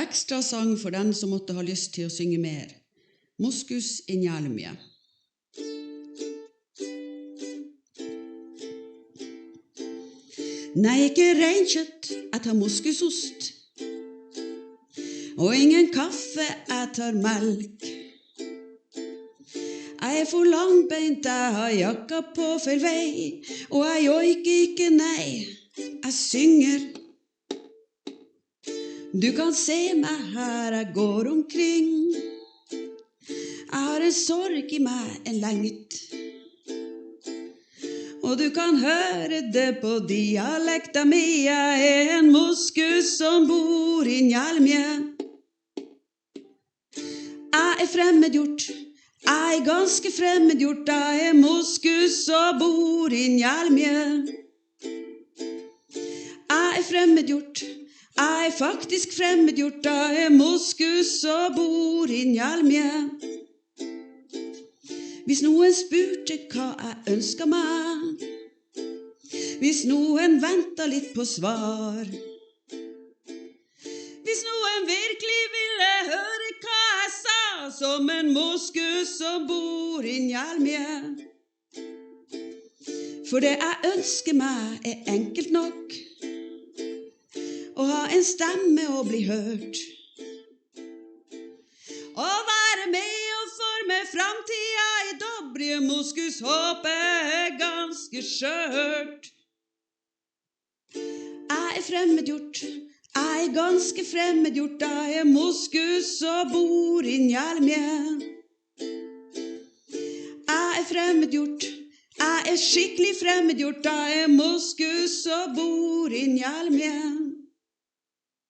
ekstra sang for den som måtte ha lyst til å synge mer. Moskus i Njalmia. Nei, ikke reinkjøtt, jeg tar moskusost. Og ingen kaffe, jeg tar melk. Jeg er for langbeint, jeg har jakka på feil vei. Og jeg joiker ikke, nei, jeg synger. Du kan se meg her jeg går omkring. Jeg har en sorg i meg, en lenget. Og du kan høre det på dialekta mi. Jeg er en moskus som bor i Njalmia. Jeg er fremmedgjort, jeg er ganske fremmedgjort. Jeg er moskus og bor i Njalmia. Jeg er fremmedgjort, jeg er faktisk fremmedgjort. Jeg er moskus og bor i Njalmia. Hvis noen spurte hva jeg ønsket meg, hvis noen ventet litt på svar, hvis noen virkelig ville høre hva jeg sa, som en moskus som bor i Njalmia. For det jeg ønsker meg er enkelt nok, å ha en stemme og bli hørt. Å være med og forme framtida i Dobrie moskus, håpet er ganske skjørt. Jeg er fremmedgjort, jeg er ganske fremmedgjort. Jeg er moskus og bor i Njalmia. Jeg er fremmedgjort, jeg er skikkelig fremmedgjort. Jeg er moskus og bor i Njalmia.